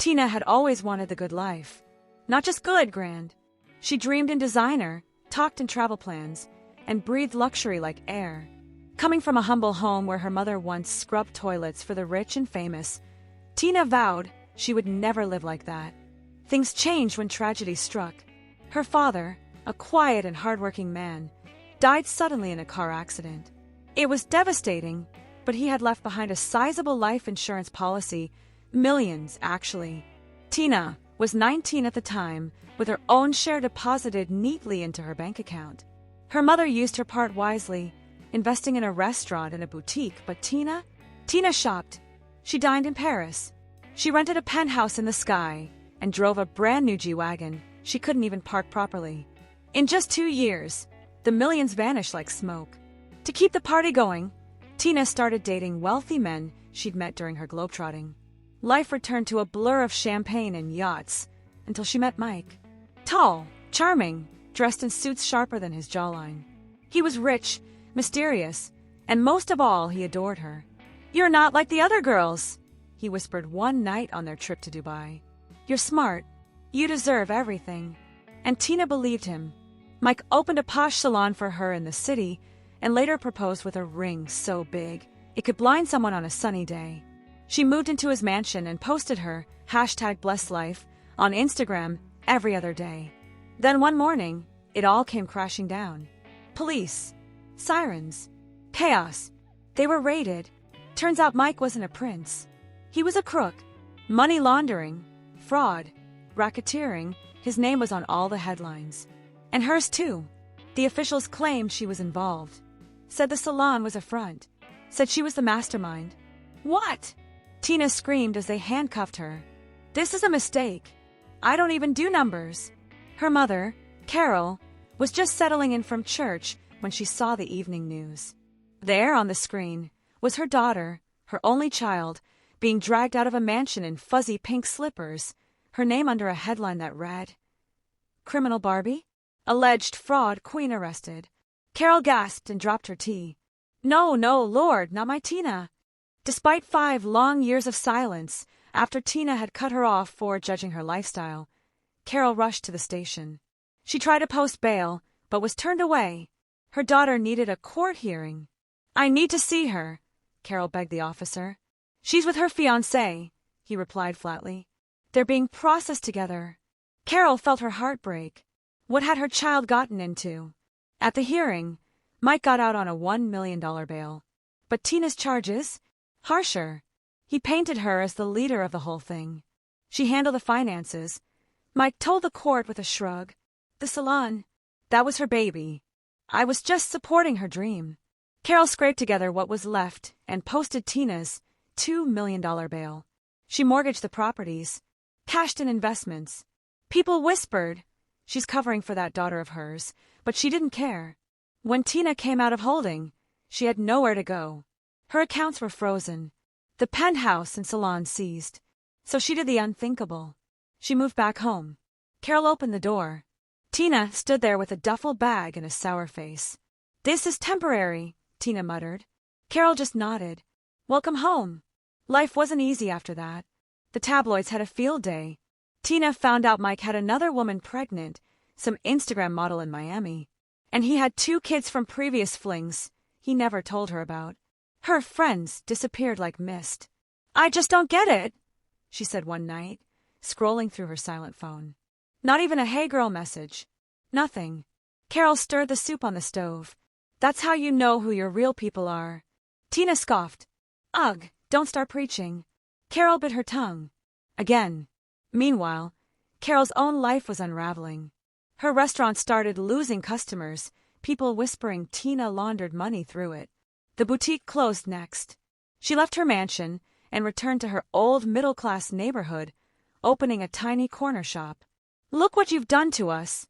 Tina had always wanted the good life. Not just good, grand. She dreamed in designer, talked in travel plans, and breathed luxury like air. Coming from a humble home where her mother once scrubbed toilets for the rich and famous, Tina vowed she would never live like that. Things changed when tragedy struck. Her father, a quiet and hardworking man, died suddenly in a car accident. It was devastating, but he had left behind a sizable life insurance policy, millions actually. Tina was 19 at the time, with her own share deposited neatly into her bank account. Her mother used her part wisely, investing in a restaurant and a boutique, but Tina shopped. She dined in Paris. She rented a penthouse in the sky and drove a brand new G-Wagon she couldn't even park properly. In just 2 years, the millions vanished like smoke. To keep the party going, Tina started dating wealthy men she'd met during her globetrotting. Life returned to a blur of champagne and yachts until she met Mike. Tall, charming, dressed in suits sharper than his jawline. He was rich, mysterious, and most of all, he adored her. "You're not like the other girls," he whispered one night on their trip to Dubai. "You're smart. You deserve everything." And Tina believed him. Mike opened a posh salon for her in the city and later proposed with a ring so big it could blind someone on a sunny day. She moved into his mansion and posted her #BlessLife on Instagram every other day. Then one morning, it all came crashing down. Police, sirens, chaos. They were raided. Turns out Mike wasn't a prince. He was a crook. Money laundering, fraud, racketeering. His name was on all the headlines. And hers too. The officials claimed she was involved. Said the salon was a front. Said she was the mastermind. What? Tina screamed as they handcuffed her. "This is a mistake. I don't even do numbers." Her mother, Carol, was just settling in from church when she saw the evening news. There on the screen was her daughter, her only child, being dragged out of a mansion in fuzzy pink slippers, her name under a headline that read, "Criminal Barbie? Alleged fraud queen arrested." Carol gasped and dropped her tea. No, Lord, not my Tina. Despite 5 long years of silence, after Tina had cut her off for judging her lifestyle, Carol rushed to the station. She tried to post bail, but was turned away. Her daughter needed a court hearing. "I need to see her," Carol begged the officer. "She's with her fiancé," he replied flatly. "They're being processed together." Carol felt her heart break. What had her child gotten into? At the hearing, Mike got out on a $1 million bail. But Tina's charges? Harsher. He painted her as the leader of the whole thing. She handled the finances. Mike told the court with a shrug. "The salon, that was her baby. I was just supporting her dream." Carol scraped together what was left and posted Tina's $2 million bail. She mortgaged the properties, cashed in investments. People whispered, "She's covering for that daughter of hers," but she didn't care. When Tina came out of holding, she had nowhere to go. Her accounts were frozen. The penthouse and salon seized. So she did the unthinkable. She moved back home. Carol opened the door. Tina stood there with a duffel bag and a sour face. "This is temporary," Tina muttered. Carol just nodded. "Welcome home." Life wasn't easy after that. The tabloids had a field day. Tina found out Mike had another woman pregnant, some Instagram model in Miami. And he had 2 kids from previous flings he never told her about. Her friends disappeared like mist. "I just don't get it," she said one night, scrolling through her silent phone. Not even a "Hey girl" message. Nothing. Carol stirred the soup on the stove. "That's how you know who your real people are." Tina scoffed. "Ugh, don't start preaching." Carol bit her tongue. Again. Meanwhile, Carol's own life was unraveling. Her restaurant started losing customers, people whispering Tina laundered money through it. The boutique closed next. She left her mansion and returned to her old middle-class neighborhood, opening a tiny corner shop. "Look what you've done to us,"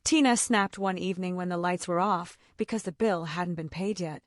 Tina snapped one evening when the lights were off because the bill hadn't been paid yet.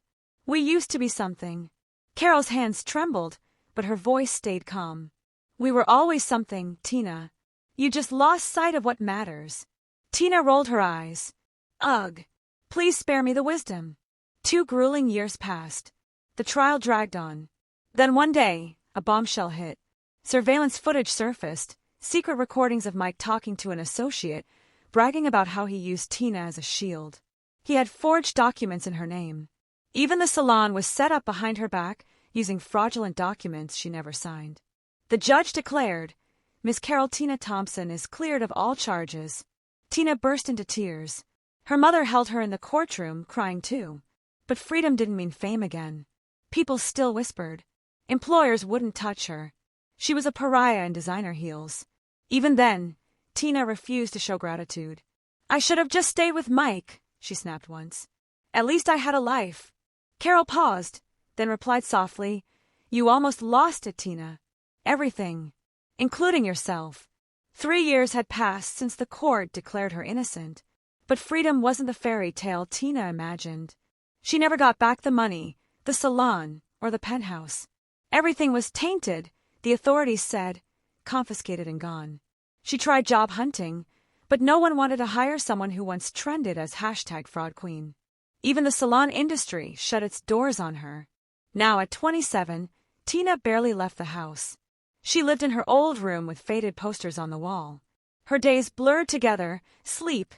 "We used to be something." Carol's hands trembled, but her voice stayed calm. "We were always something, Tina. You just lost sight of what matters." Tina rolled her eyes. "Ugh, please spare me the wisdom." 2 grueling years passed. The trial dragged on. Then one day, a bombshell hit. Surveillance footage surfaced, secret recordings of Mike talking to an associate, bragging about how he used Tina as a shield. He had forged documents in her name. Even the salon was set up behind her back, using fraudulent documents she never signed. The judge declared, Miss Carol Tina Thompson is cleared of all charges. Tina burst into tears. Her mother held her in the courtroom, crying too. But freedom didn't mean fame again. People still whispered. Employers wouldn't touch her. She was a pariah in designer heels. Even then, Tina refused to show gratitude. I should have just stayed with Mike, she snapped once. At least I had a life. Carol paused, then replied softly, You almost lost it, Tina. Everything, including yourself. 3 years had passed since the court declared her innocent. But freedom wasn't the fairy tale Tina imagined. She never got back the money, the salon, or the penthouse. Everything was tainted, the authorities said, confiscated and gone. She tried job hunting, but no one wanted to hire someone who once trended as #fraud_queen. Even the salon industry shut its doors on her. Now at 27, Tina barely left the house. She lived in her old room with faded posters on the wall. Her days blurred together, sleep,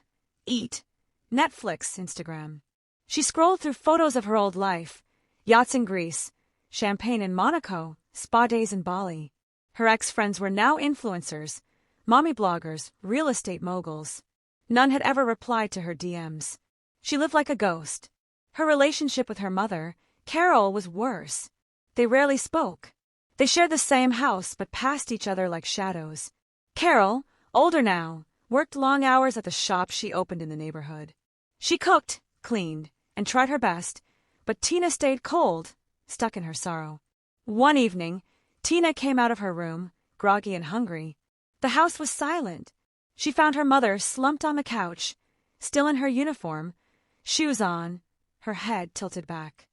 eat, Netflix, Instagram. She scrolled through photos of her old life, yachts in Greece, champagne in Monaco, spa days in Bali. Her ex-friends were now influencers, mommy bloggers, real estate moguls. None had ever replied to her DMs. She lived like a ghost. Her relationship with her mother, Carol, was worse. They rarely spoke. They shared the same house but passed each other like shadows. Carol, older now, worked long hours at the shop she opened in the neighborhood. She cooked, cleaned, and tried her best, but Tina stayed cold, stuck in her sorrow. One evening, Tina came out of her room, groggy and hungry. The house was silent. She found her mother slumped on the couch, still in her uniform, shoes on, her head tilted back.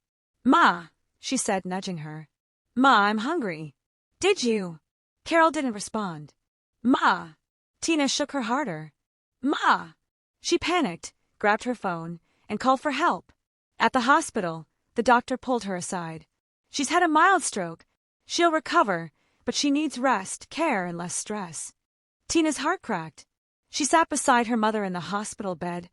Ma, she said, nudging her. Ma, I'm hungry. Did you? Carol didn't respond. Ma. Tina shook her harder. Ma. She panicked, grabbed her phone, and called for help. At the hospital, the doctor pulled her aside. She's had a mild stroke. She'll recover, but she needs rest, care, and less stress. Tina's heart cracked. She sat beside her mother in the hospital bed,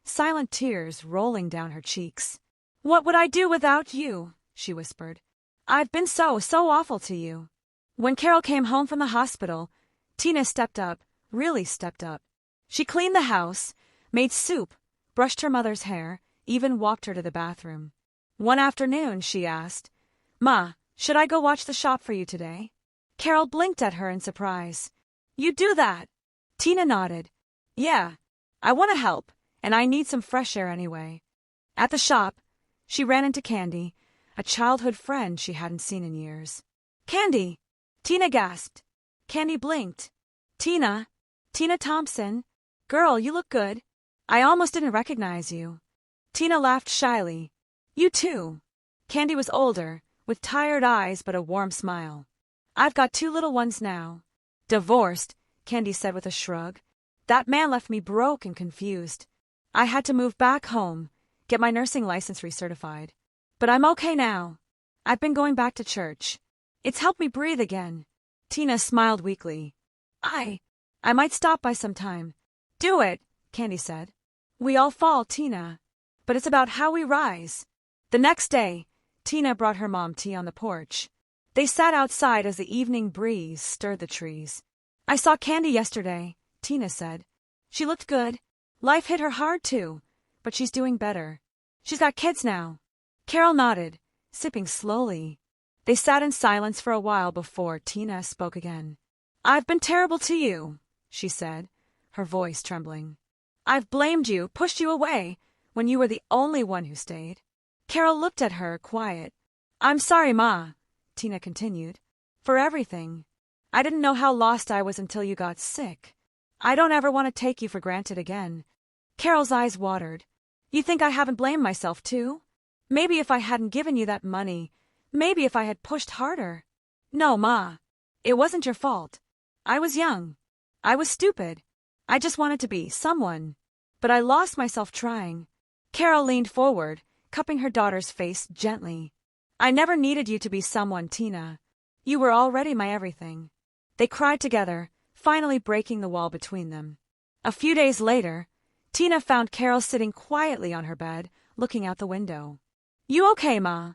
silent tears rolling down her cheeks. What would I do without you? She whispered. I've been so awful to you. When Carol came home from the hospital, Tina stepped up, really stepped up. She cleaned the house, made soup, brushed her mother's hair, even walked her to the bathroom. One afternoon, she asked, Ma, should I go watch the shop for you today? Carol blinked at her in surprise. You do that? Tina nodded. Yeah, I want to help, and I need some fresh air anyway. At the shop, she ran into Candy, a childhood friend she hadn't seen in years. Candy! Tina gasped. Candy blinked. Tina Thompson. Girl, you look good. I almost didn't recognize you. Tina laughed shyly. You too. Candy was older, with tired eyes but a warm smile. I've got 2 little ones now. Divorced, Candy said with a shrug. That man left me broke and confused. I had to move back home, get my nursing license recertified. But I'm okay now. I've been going back to church. It's helped me breathe again. Tina smiled weakly. I might stop by sometime. Do it, Candy said. We all fall, Tina. But it's about how we rise. The next day, Tina brought her mom tea on the porch. They sat outside as the evening breeze stirred the trees. I saw Candy yesterday, Tina said. She looked good. Life hit her hard too, but she's doing better. She's got kids now. Carol nodded, sipping slowly. They sat in silence for a while before Tina spoke again. I've been terrible to you, she said, her voice trembling. I've blamed you, pushed you away, when you were the only one who stayed. Carol looked at her, quiet. I'm sorry, Ma, Tina continued, for everything. I didn't know how lost I was until you got sick. I don't ever want to take you for granted again. Carol's eyes watered. You think I haven't blamed myself, too? Maybe if I hadn't given you that money, maybe if I had pushed harder. No, Ma. It wasn't your fault. I was young. I was stupid. I just wanted to be someone. But I lost myself trying. Carol leaned forward, cupping her daughter's face gently. I never needed you to be someone, Tina. You were already my everything. They cried together, finally breaking the wall between them. A few days later, Tina found Carol sitting quietly on her bed, looking out the window. "You okay, Ma?"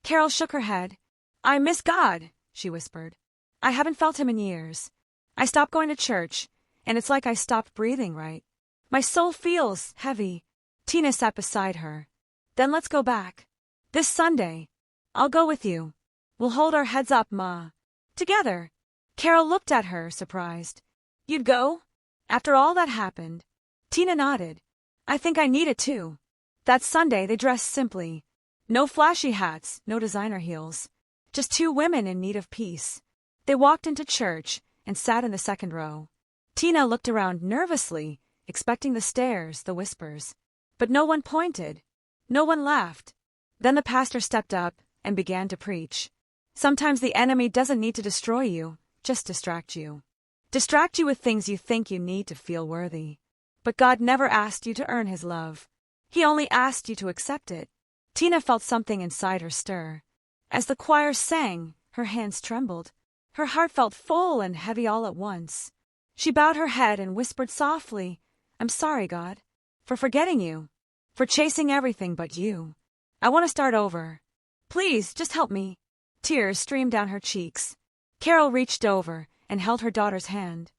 Carol shook her head. "I miss God," she whispered. "I haven't felt him in years. I stopped going to church, and it's like I stopped breathing right. My soul feels heavy." Tina sat beside her. "Then let's go back. This Sunday. I'll go with you. We'll hold our heads up, Ma. Together." Carol looked at her, surprised. "You'd go? After all that happened?" Tina nodded. "I think I need it too." That Sunday they dressed simply. No flashy hats, no designer heels. Just two women in need of peace. They walked into church and sat in the second row. Tina looked around nervously, expecting the stares, the whispers. But no one pointed. No one laughed. Then the pastor stepped up and began to preach. Sometimes the enemy doesn't need to destroy you, just distract you. Distract you with things you think you need to feel worthy. But God never asked you to earn his love. He only asked you to accept it. Tina felt something inside her stir. As the choir sang, her hands trembled. Her heart felt full and heavy all at once. She bowed her head and whispered softly, "I'm sorry, God, for forgetting you, for chasing everything but you. I want to start over. Please, just help me." Tears streamed down her cheeks. Carol reached over and held her daughter's hand.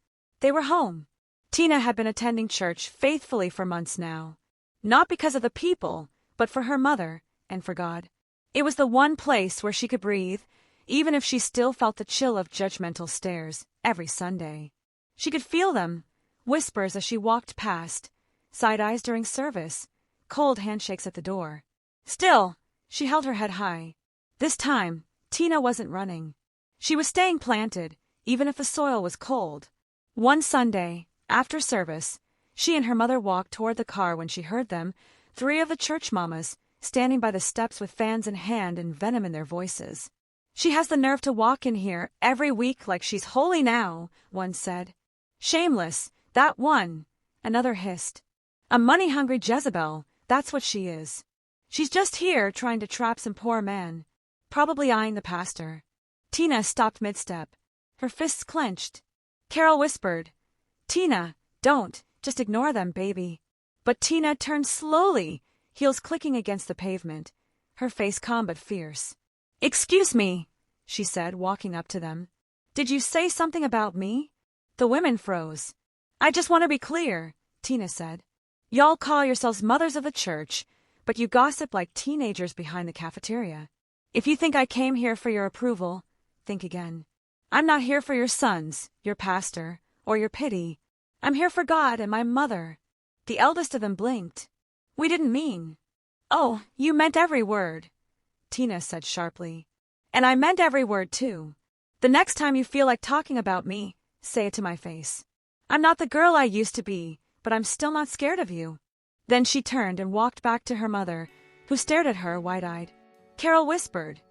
They were home. Tina had been attending church faithfully for months now. Not because of the people, but for her mother and for God. It was the one place where she could breathe, even if she still felt the chill of judgmental stares every Sunday. She could feel them, whispers as she walked past, side eyes during service, cold handshakes at the door. Still, she held her head high. This time, Tina wasn't running. She was staying planted, even if the soil was cold. One Sunday, after service, she and her mother walked toward the car when she heard them, three of the church mamas, standing by the steps with fans in hand and venom in their voices. "She has the nerve to walk in here every week like she's holy now," one said. "Shameless, that one," another hissed. "A money-hungry Jezebel, that's what she is. She's just here trying to trap some poor man, probably eyeing the pastor." Tina stopped mid-step, her fists clenched. Carol whispered, "Tina, don't, just ignore them, baby." But Tina turned slowly, heels clicking against the pavement, her face calm but fierce. "Excuse me," she said, walking up to them. "Did you say something about me?" The women froze. "I just want to be clear," Tina said. "Y'all call yourselves mothers of the church, but you gossip like teenagers behind the cafeteria. If you think I came here for your approval, think again. I'm not here for your sons, your pastor, or your pity. I'm here for God and my mother." The eldest of them blinked. "We didn't mean." "Oh, you meant every word," Tina said sharply. "And I meant every word too. The next time you feel like talking about me, say it to my face. I'm not the girl I used to be, but I'm still not scared of you." Then she turned and walked back to her mother, who stared at her wide-eyed. Carol whispered,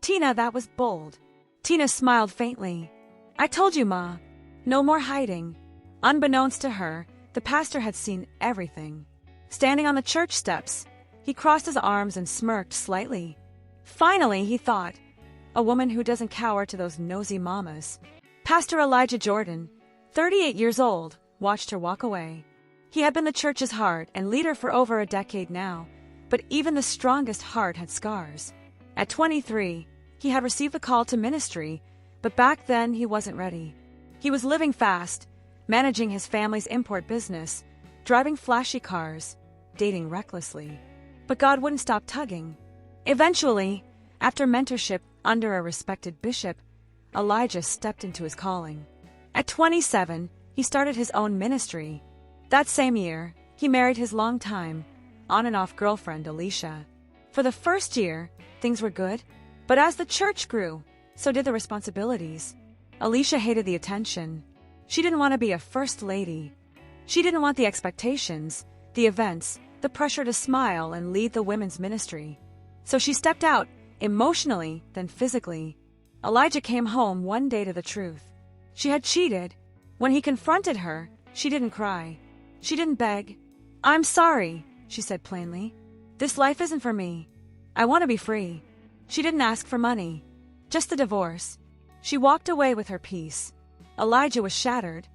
"Tina, that was bold." Tina smiled faintly. "I told you, Ma. No more hiding." Unbeknownst to her, the pastor had seen everything. Standing on the church steps, he crossed his arms and smirked slightly. Finally, he thought, a woman who doesn't cower to those nosy mamas. Pastor Elijah Jordan, 38 years old, watched her walk away. He had been the church's heart and leader for over a decade now, but even the strongest heart had scars. At 23, he had received the call to ministry, but back then he wasn't ready. He was living fast, managing his family's import business, driving flashy cars, dating recklessly. But God wouldn't stop tugging. Eventually, after mentorship under a respected bishop, Elijah stepped into his calling. At 27, he started his own ministry. That same year, he married his longtime, on-and-off girlfriend, Alicia. For the first year, things were good, but as the church grew, so did the responsibilities. Alicia hated the attention. She didn't want to be a first lady. She didn't want the expectations, the events, the pressure to smile and lead the women's ministry. So she stepped out, emotionally, then physically. Elijah came home one day to the truth. She had cheated. When he confronted her, she didn't cry. She didn't beg. "I'm sorry," she said plainly. "This life isn't for me. I want to be free." She didn't ask for money, just the divorce. She walked away with her peace. Elijah was shattered.